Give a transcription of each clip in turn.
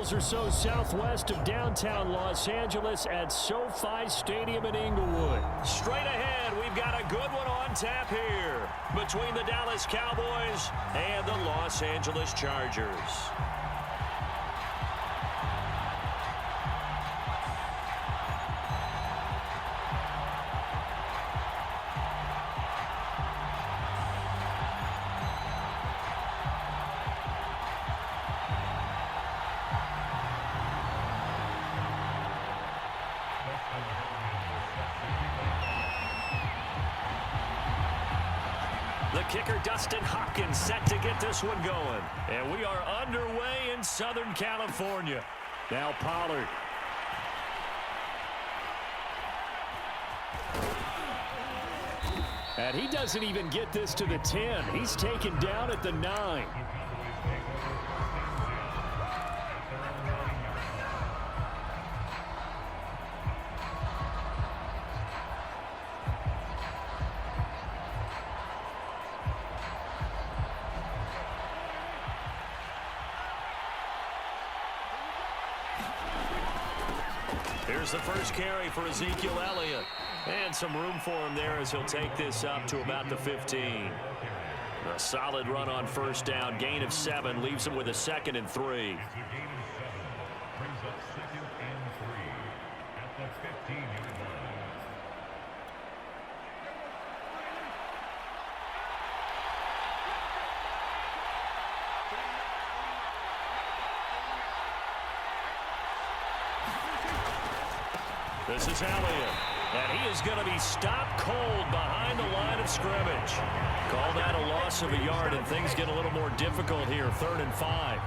miles or so southwest of downtown Los Angeles at SoFi Stadium in Inglewood. Straight ahead, we've got a good one on tap here between the Dallas Cowboys and the Los Angeles Chargers. The kicker, Dustin Hopkins, set to get this one going. And we are underway in Southern California. Now Pollard. And he doesn't even get this to the 10. He's taken down at the 9. Here's the first carry for Ezekiel Elliott. And some room for him there as he'll take this up to about the 15. A solid run on first down. Gain of 7 leaves him with a 2nd and 3. This is Elliott, and he is going to be stopped cold behind the line of scrimmage. Call that a loss of a yard, and things get a little more difficult here, 3rd and 5.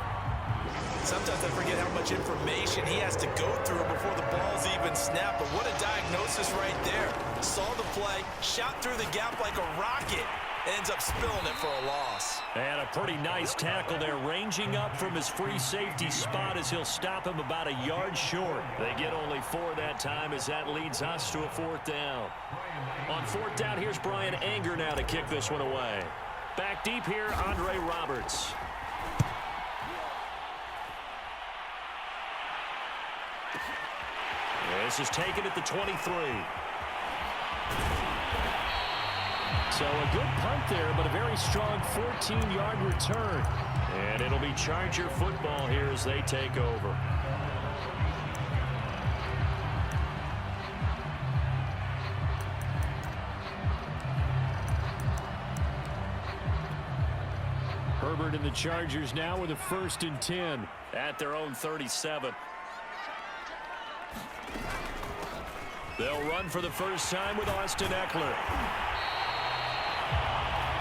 Sometimes I forget how much information he has to go through before the ball's even snapped, but what a diagnosis right there. Saw the play, shot through the gap like a rocket, ends up spilling it for a loss. And a pretty nice tackle there, ranging up from his free safety spot as he'll stop him about a yard short. They get only 4 that time as that leads us to a 4th down. On 4th down, here's Brian Anger now to kick this one away. Back deep here, Andre Roberts. This is taken at the 23. So a good punt there, but a very strong 14-yard return. And it'll be Charger football here as they take over. Herbert and the Chargers now with a 1st and 10 at their own 37. They'll run for the first time with Austin Eckler.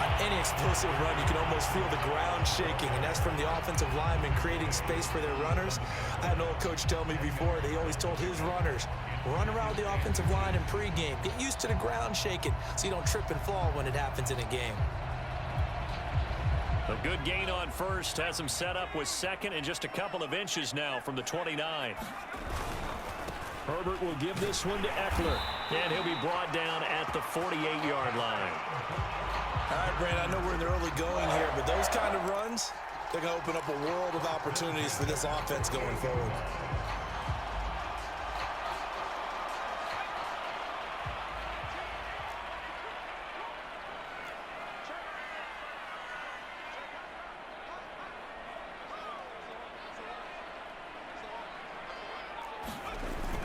On any explosive run, you can almost feel the ground shaking, and that's from the offensive linemen creating space for their runners. I had an old coach tell me before, he always told his runners, run around the offensive line in pregame. Get used to the ground shaking so you don't trip and fall when it happens in a game. A good gain on first has him set up with 2nd and just a couple of inches now from the 29. Herbert will give this one to Eckler, and he'll be brought down at the 48-yard line. All right, Brandon, I know we're in the early going here, but those kind of runs, they're going to open up a world of opportunities for this offense going forward.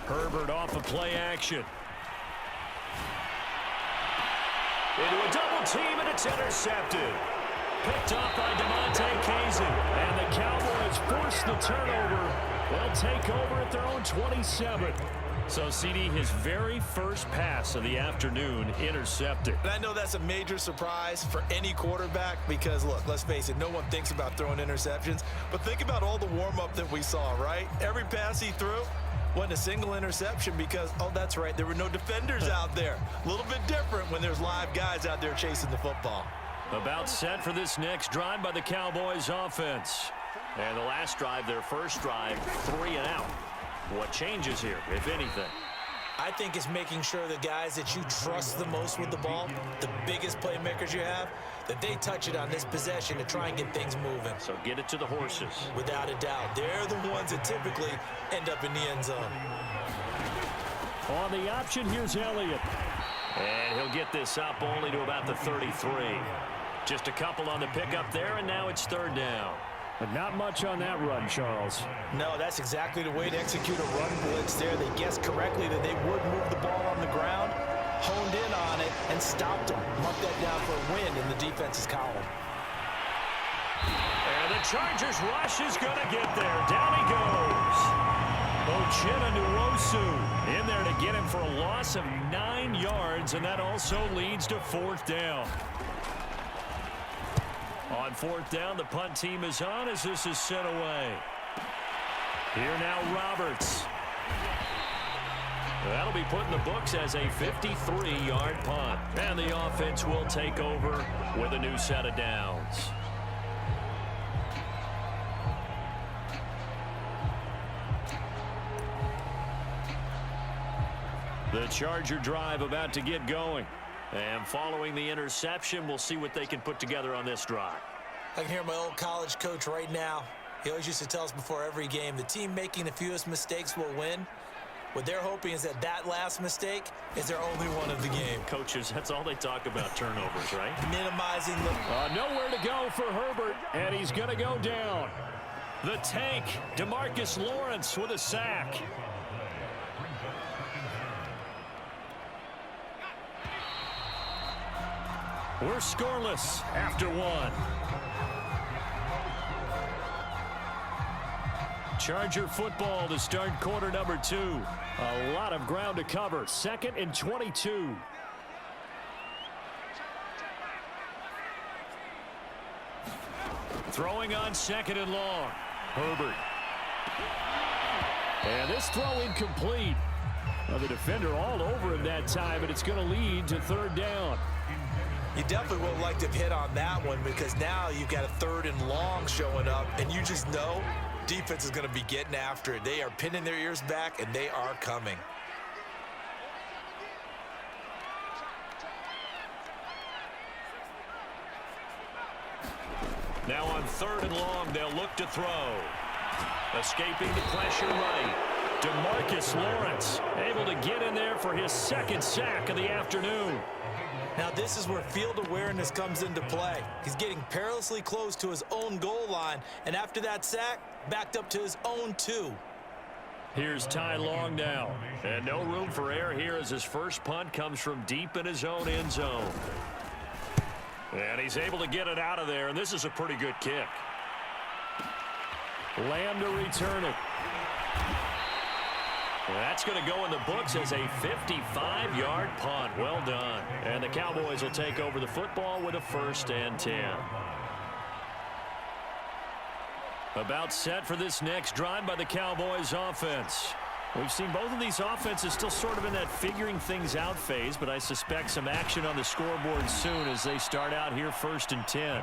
Herbert off of play action. Into a double team, and it's intercepted. Picked off by DeMonte Kazin. And the Cowboys force the turnover. They'll take over at their own 27. So, CD, his very first pass of the afternoon intercepted. And I know that's a major surprise for any quarterback because, look, let's face it, no one thinks about throwing interceptions. But think about all the warm-up that we saw, right? Every pass he threw wasn't a single interception because, oh, that's right, there were no defenders out there. A little bit different when there's live guys out there chasing the football. About set for this next drive by the Cowboys offense. And the last drive, their first drive, 3 and out. What changes here, if anything? I think it's making sure the guys that you trust the most with the ball, the biggest playmakers you have, that they touch it on this possession to try and get things moving. So get it to the horses. Without a doubt. They're the ones that typically end up in the end zone. On the option, here's Elliott. And he'll get this up only to about the 33. Just a couple on the pickup there, and now it's third down. But not much on that run, Charles. No, that's exactly the way to execute a run blitz there. They guessed correctly that they would move the ball on the ground, honed in on it, and stopped them. Mark that down for a win in the defense's column. And the Chargers rush is going to get there. Down he goes. Ochena Nwosu in there to get him for a loss of 9 yards, and that also leads to fourth down. On fourth down, the punt team is on as this is sent away. Here now, Roberts. That'll be put in the books as a 53-yard punt. And the offense will take over with a new set of downs. The Charger drive about to get going. And following the interception, we'll see what they can put together on this drive. I can hear my old college coach right now. He always used to tell us before every game, the team making the fewest mistakes will win. What they're hoping is that that last mistake is their only one of the game. Coaches, that's all they talk about, turnovers, right? Minimizing the... Nowhere to go for Herbert, and he's going to go down. The tank, DeMarcus Lawrence with a sack. We're scoreless after one. Charger football to start quarter number 2. A lot of ground to cover. 2nd and 22. Throwing on 2nd and long. Herbert. And this throw incomplete. Well, the defender all over him that time, and it's going to lead to third down. You definitely would like to have hit on that one because now you've got a 3rd and long showing up, and you just know defense is going to be getting after it. They are pinning their ears back, and they are coming. Now on 3rd and long, they'll look to throw. Escaping the pressure right. DeMarcus Lawrence able to get in there for his 2nd sack of the afternoon. Now this is where field awareness comes into play. He's getting perilously close to his own goal line, and after that sack, backed up to his own 2. Here's Ty Long now. And no room for error here as his first punt comes from deep in his own end zone. And he's able to get it out of there, and this is a pretty good kick. Lamb to return it. That's going to go in the books as a 55-yard punt. Well done. And the Cowboys will take over the football with a 1st and 10. About set for this next drive by the Cowboys offense. We've seen both of these offenses still sort of in that figuring things out phase, but I suspect some action on the scoreboard soon as they start out here 1st and 10.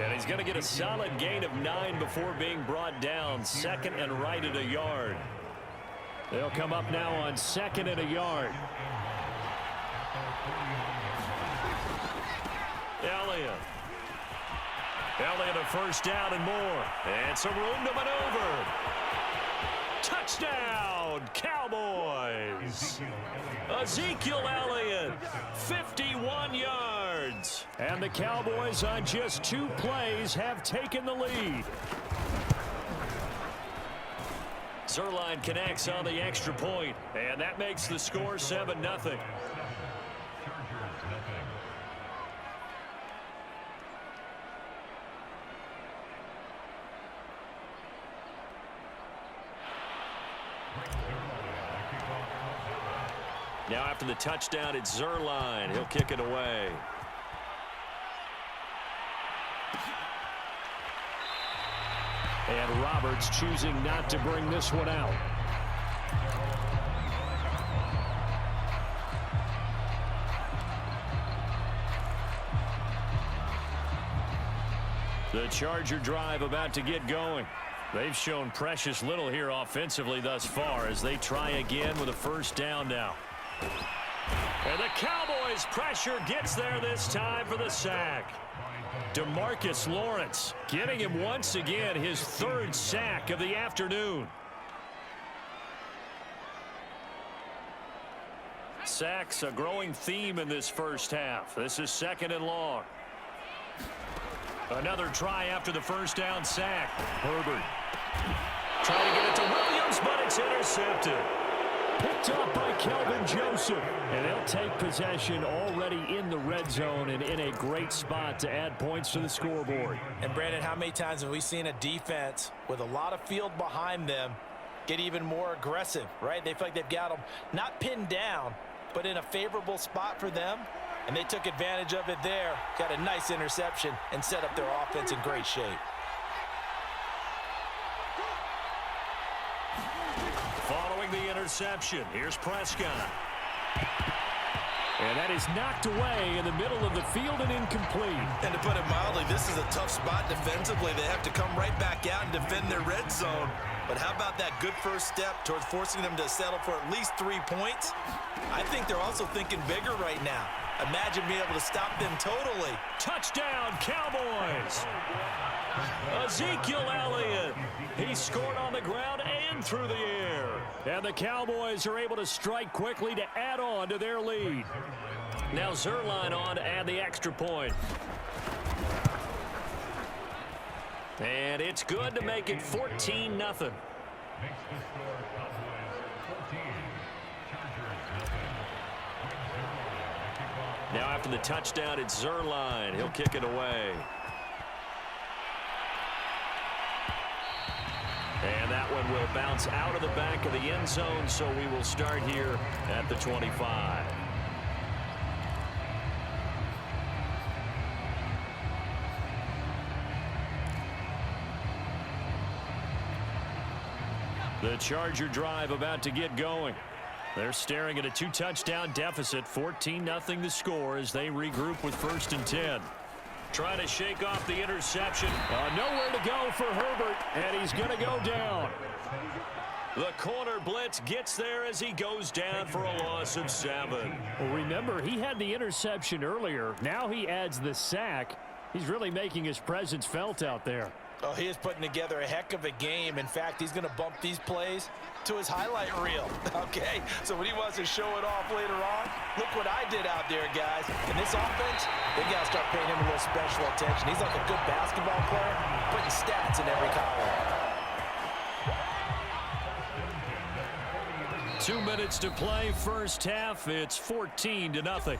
And he's going to get a solid gain of 9 before being brought down. 2nd and right at a yard. They'll come up now on 2nd and a yard. Elliott a 1st down and more. And some room to maneuver. Touchdown, Cowboys. Ezekiel Elliott, 51 yards. And the Cowboys on just 2 plays have taken the lead. Zerline connects on the extra point, and that makes the score 7-0. Now after the touchdown, it's Zerline. He'll kick it away. And Roberts choosing not to bring this one out. The Charger drive about to get going. They've shown precious little here offensively thus far as they try again with a first down now. And the Cowboys' pressure gets there this time for the sack. DeMarcus Lawrence getting him once again his third sack of the afternoon. Sacks a growing theme in this first half. This is 2nd and long. Another try after the first down sack. Herbert trying to get it to Williams, but it's intercepted. Picked up by Kelvin Joseph. And they'll take possession already in the red zone and in a great spot to add points to the scoreboard. And Brandon, how many times have we seen a defense with a lot of field behind them get even more aggressive, right? They feel like they've got them not pinned down, but in a favorable spot for them. And they took advantage of it there. Got a nice interception and set up their offense in great shape. Following the interception, here's Prescott. And that is knocked away in the middle of the field and incomplete. And to put it mildly, this is a tough spot defensively. They have to come right back out and defend their red zone. But how about that good first step towards forcing them to settle for at least 3 points? I think they're also thinking bigger right now. Imagine being able to stop them totally. Touchdown, Cowboys! Ezekiel Elliott. He scored on the ground and through the air. And the Cowboys are able to strike quickly to add on to their lead. Now Zerline on to add the extra point. And it's good to make it 14-0. Now after the touchdown, it's Zerline. He'll kick it away. And that one will bounce out of the back of the end zone, so we will start here at the 25. The Charger drive about to get going. They're staring at a 2-touchdown deficit, 14-0 the score as they regroup with 1st and 10. Trying to shake off the interception. Nowhere to go for Herbert, and he's going to go down. The corner blitz gets there as he goes down for a loss of 7. Well, remember, he had the interception earlier. Now he adds the sack. He's really making his presence felt out there. Oh, he is putting together a heck of a game. In fact, he's going to bump these plays to his highlight reel, okay? So when he wants to show it off later on, look what I did out there, guys. In this offense, they got to start paying him a little special attention. He's like a good basketball player, putting stats in every column. 2 minutes to play, first half. It's 14-0.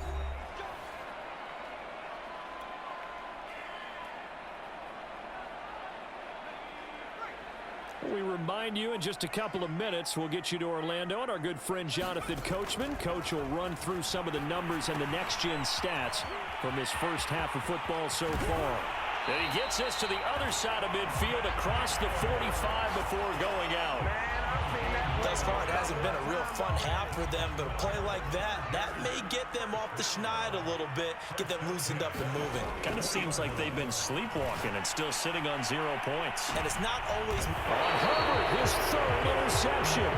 We remind you in just a couple of minutes we'll get you to Orlando and our good friend Jonathan Coachman. Coach will run through some of the numbers and the next-gen stats from this first half of football so far. And he gets us to the other side of midfield across the 45 before going out. Thus far, it hasn't been a real fun half for them, but a play like that may get them off the schneid a little bit, get them loosened up and moving. Kind of seems like they've been sleepwalking and still sitting on 0 points. And it's not always... Herbert, his third interception.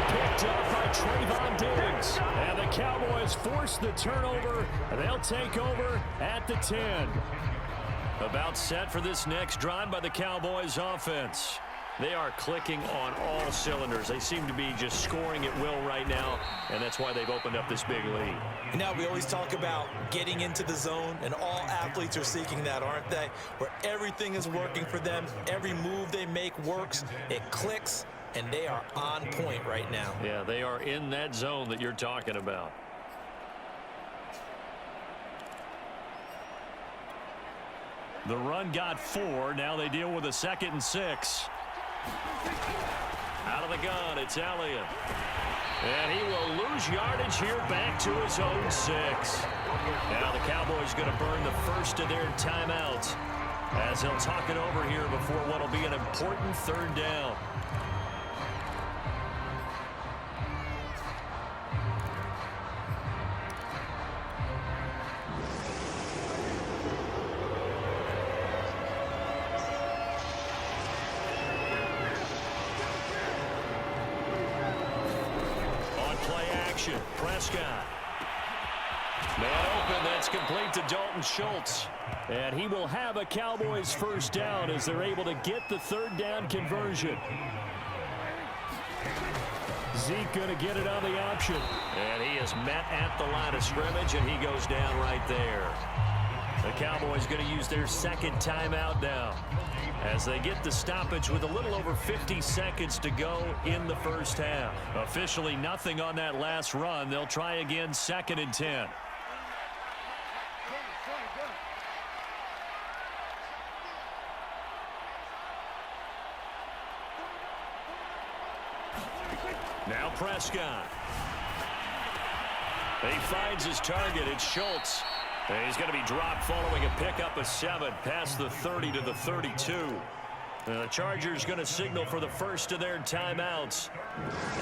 Picked up by Trevon Diggs. And the Cowboys force the turnover. They'll take over at the 10. About set for this next drive by the Cowboys offense. They are clicking on all cylinders. They seem to be just scoring at will right now, and that's why they've opened up this big lead. Now, we always talk about getting into the zone, and all athletes are seeking that, aren't they? Where everything is working for them, every move they make works, it clicks, and they are on point right now. Yeah, they are in that zone that you're talking about. The run got 4. Now they deal with a 2nd and 6. Out of the gun, it's Elliott. And he will lose yardage here back to his own 6. Now the Cowboys going to burn the first of their timeouts as he'll talk it over here before what will be an important 3rd down. motion. Prescott. Man open, that's complete to Dalton Schultz. And he will have a Cowboys first down as they're able to get the third down conversion. Zeke going to get it on the option. And he is met at the line of scrimmage, and he goes down right there. The Cowboys going to use their second timeout now as they get the stoppage with a little over 50 seconds to go in the first half. Officially nothing on that last run. They'll try again, 2nd and 10. Now Prescott. He finds his target. It's Schultz. And he's going to be dropped following a pickup of 7 past the 30 to the 32. The Chargers going to signal for the first of their timeouts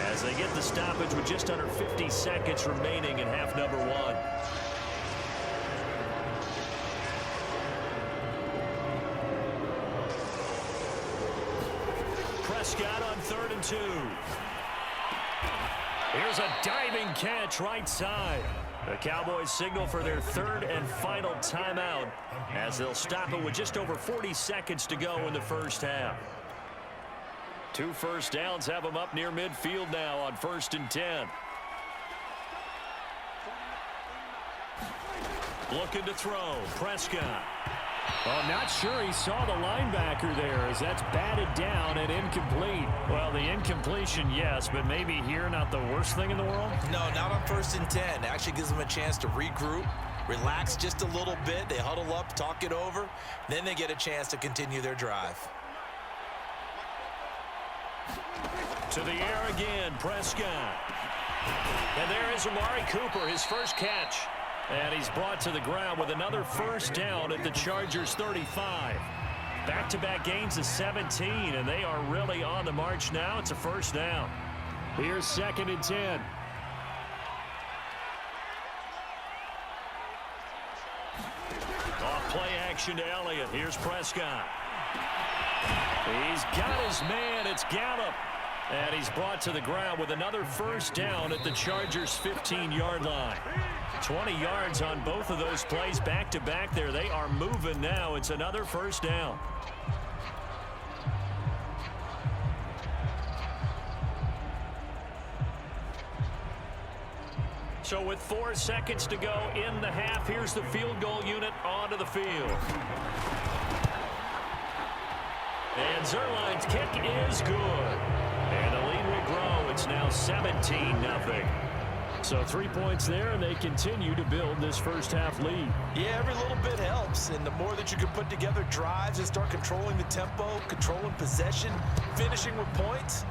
as they get the stoppage with just under 50 seconds remaining in half number 1. Prescott on 3rd and 2. Here's a diving catch right side. The Cowboys signal for their third and final timeout as they'll stop it with just over 40 seconds to go in the first half. 2 first downs have them up near midfield now on 1st and 10. Looking to throw. Prescott. Well, not sure he saw the linebacker there as that's batted down and incomplete. Well, the incompletion, yes, but maybe here not the worst thing in the world? No, not on 1st and 10. It actually gives them a chance to regroup, relax just a little bit. They huddle up, talk it over. Then they get a chance to continue their drive. To the air again, Prescott. And there is Amari Cooper, his first catch. And he's brought to the ground with another first down at the Chargers 35. Back-to-back gains of 17, and they are really on the march now. It's a first down. Here's 2nd and 10. Off play action to Elliott. Here's Prescott. He's got his man. It's Gallup. And he's brought to the ground with another first down at the Chargers' 15-yard line. 20 yards on both of those plays back-to-back there. They are moving now. It's another first down. So with 4 seconds to go in the half, here's the field goal unit onto the field. And Zerline's kick is good. And the lead will grow. It's now 17-0. So 3 points there, and they continue to build this first half lead. Yeah, every little bit helps, and the more that you can put together drives and start controlling the tempo, controlling possession, finishing with points,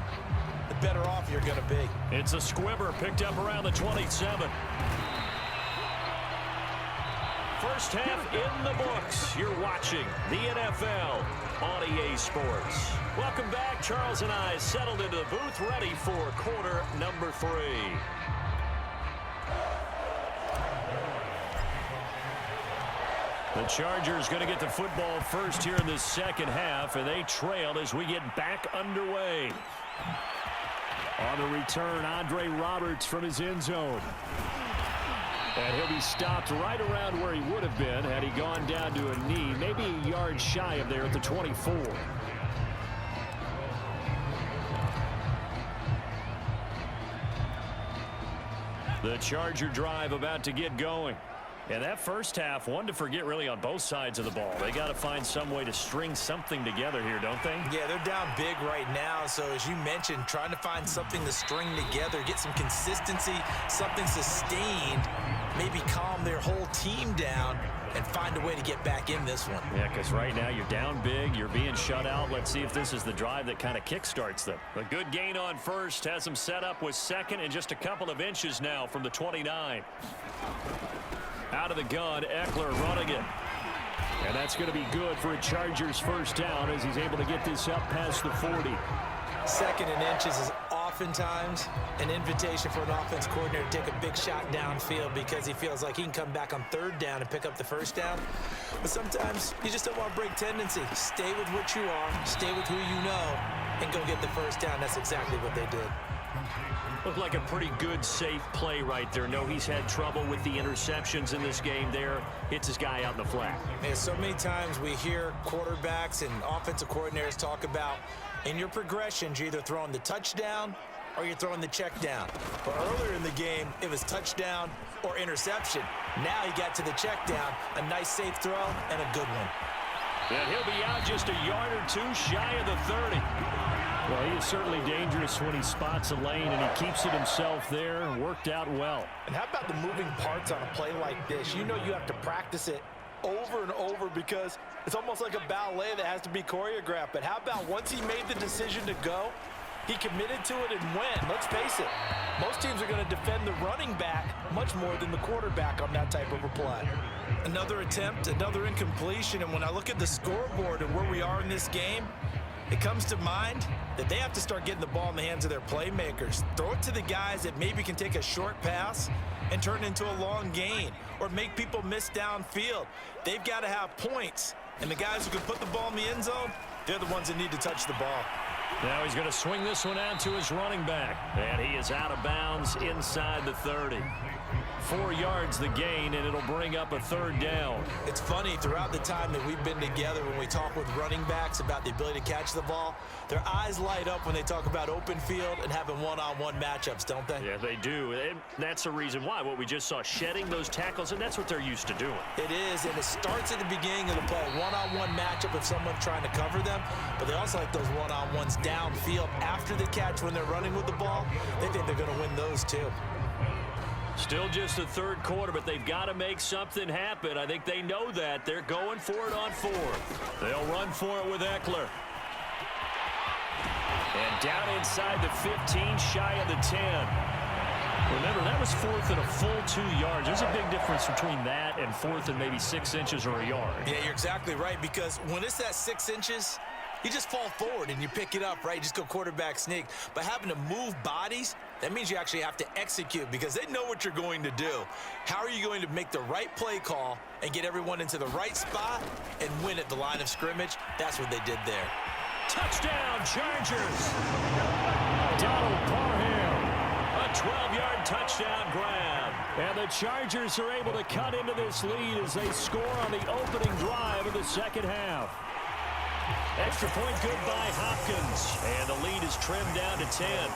the better off you're going to be. It's a squibber picked up around the 27. First half in the books. You're watching the NFL on EA Sports. Welcome back. Charles and I settled into the booth, ready for quarter number 3. The Chargers going to get the football first here in this second half, and they trailed as we get back underway. On the return, Andre Roberts from his end zone. And he'll be stopped right around where he would have been had he gone down to a knee, maybe a yard shy of there at the 24. The Charger drive about to get going. And that first half, one to forget really on both sides of the ball. They got to find some way to string something together here, don't they? Yeah, they're down big right now. So as you mentioned, trying to find something to string together, get some consistency, something sustained, maybe calm their whole team down and find a way to get back in this one. Yeah, because right now you're down big, you're being shut out. Let's see if this is the drive that kind of kickstarts them. A good gain on first has them set up with second and just a couple of inches now from the 29. Out of the gun, Eckler running it. And that's going to be good for a Chargers first down as he's able to get this up past the 40. Second and inches is oftentimes an invitation for an offense coordinator to take a big shot downfield because he feels like he can come back on third down and pick up the first down. But sometimes you just don't want to break tendency. Stay with what you are, stay with who you know, and go get the first down. That's exactly what they did. Looked like a pretty good, safe play right there. No, he's had trouble with the interceptions in this game there. Hits his guy out in the flat. And so many times we hear quarterbacks and offensive coordinators talk about in your progressions, you're either throwing the touchdown or you're throwing the check down. But earlier in the game, it was touchdown or interception. Now he got to the check down, a nice safe throw, and a good one. And he'll be out just a yard or two shy of the 30. Well, he is certainly dangerous when he spots a lane, and he keeps it himself there and worked out well. And how about the moving parts on a play like this? You know you have to practice it over and over because it's almost like a ballet that has to be choreographed. But how about once he made the decision to go, he committed to it and went. Let's face it, most teams are going to defend the running back much more than the quarterback on that type of a play. Another attempt, another incompletion, and when I look at the scoreboard and where we are in this game, it comes to mind that they have to start getting the ball in the hands of their playmakers. Throw it to the guys that maybe can take a short pass and turn it into a long gain or make people miss downfield. They've got to have points, and the guys who can put the ball in the end zone, they're the ones that need to touch the ball. Now he's going to swing this one out to his running back, and he is out of bounds inside the 30. 4 yards the gain, and it'll bring up a third down. It's funny, throughout the time that we've been together, when we talk with running backs about the ability to catch the ball, their eyes light up when they talk about open field and having one-on-one matchups, don't they? Yeah, they do. And that's the reason why. What we just saw, shedding those tackles, and that's what they're used to doing. It is, and it starts at the beginning of the play. One-on-one matchup if someone's trying to cover them, but they also like those one-on-ones downfield after the catch when they're running with the ball. They think they're going to win those too. Still just the third quarter, but they've got to make something happen. I think they know that. They're going for it on fourth. They'll run for it with Eckler. And down inside the 15, shy of the 10. Remember, that was fourth and a full 2 yards. There's a big difference between that and fourth and maybe 6 inches or a yard. Yeah, you're exactly right, because when it's that 6 inches, you just fall forward and you pick it up, right? You just go quarterback sneak. But having to move bodies, that means you actually have to execute because they know what you're going to do. How are you going to make the right play call and get everyone into the right spot and win at the line of scrimmage? That's what they did there. Touchdown, Chargers! Donald Parham, a 12-yard touchdown grab. And the Chargers are able to cut into this lead as they score on the opening drive of the second half. Extra point good by Hopkins, and the lead is trimmed down to 10.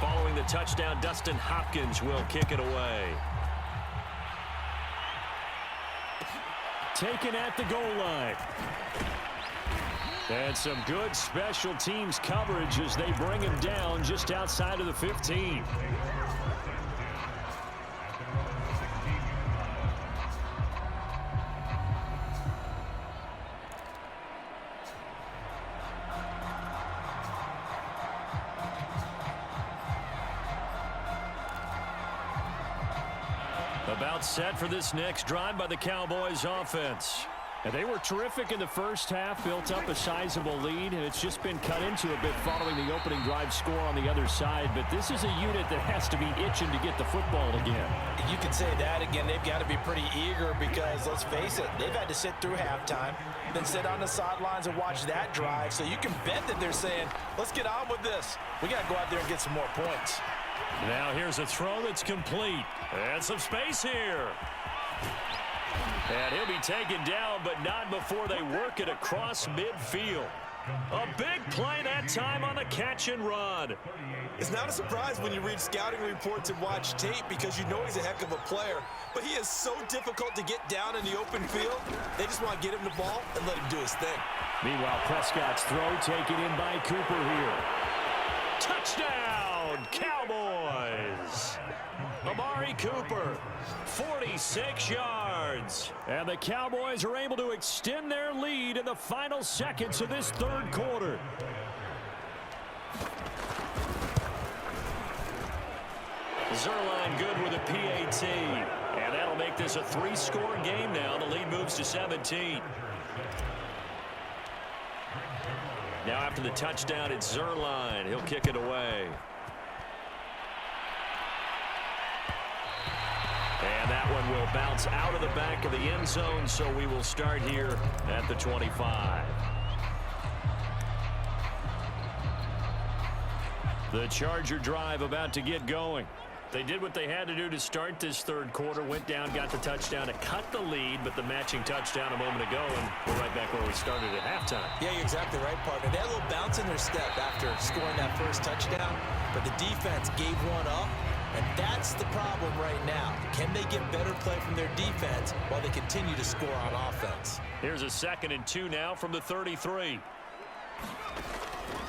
Following the touchdown, Dustin Hopkins will kick it away. Taken at the goal line. And some good special teams coverage as they bring him down just outside of the 15. About set for this next drive by the Cowboys offense. And they were terrific in the first half, built up a sizable lead, and it's just been cut into a bit following the opening drive score on the other side. But this is a unit that has to be itching to get the football again. You can say that again. They've got to be pretty eager because, let's face it, they've had to sit through halftime, then sit on the sidelines and watch that drive. So you can bet that they're saying, let's get on with this. We got to go out there and get some more points. Now here's a throw that's complete. And some space here. And he'll be taken down, but not before they work it across midfield. A big play that time on the catch and run. It's not a surprise when you read scouting reports and watch tape because you know he's a heck of a player, but he is so difficult to get down in the open field. They just want to get him the ball and let him do his thing. Meanwhile, Prescott's throw taken in by Cooper here. Touchdown, Cowboys! Amari Cooper, 46 yards. And the Cowboys are able to extend their lead in the final seconds of this third quarter. Zerline good with a PAT. And that'll make this a 3-score game now. The lead moves to 17. Now after the touchdown, it's Zerline. He'll kick it away. And that one will bounce out of the back of the end zone, so we will start here at the 25. The Charger drive about to get going. They did what they had to do to start this third quarter, went down, got the touchdown to cut the lead, but the matching touchdown a moment ago, and we're right back where we started at halftime. Yeah, you're exactly right, partner. They had a little bounce in their step after scoring that first touchdown, but the defense gave one up, and that's the problem right now. Can they get better play from their defense while they continue to score on offense? Here's a 2nd and 2 now from the 33.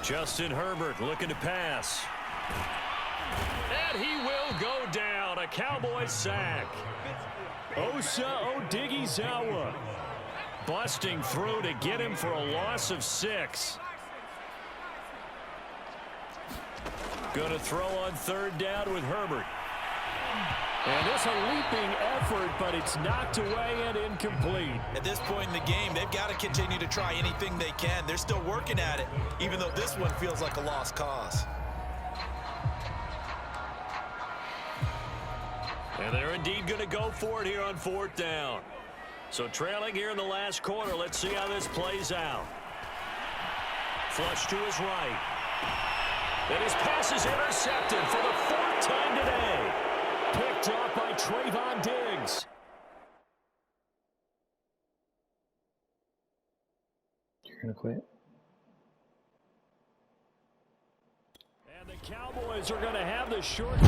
Justin Herbert looking to pass. And he will go down. A Cowboys sack. Osa Odighizuwa busting through to get him for a loss of 6. Going to throw on 3rd down with Herbert. And it's a leaping effort, but it's knocked away and incomplete. At this point in the game, they've got to continue to try anything they can. They're still working at it, even though this one feels like a lost cause. And they're indeed going to go for it here on 4th down. So trailing here in the last quarter, let's see how this plays out. Flush to his right. And his pass is intercepted for the 4th time today. Picked up by Trevon Diggs. You're going to quit? And the Cowboys are going to have the short...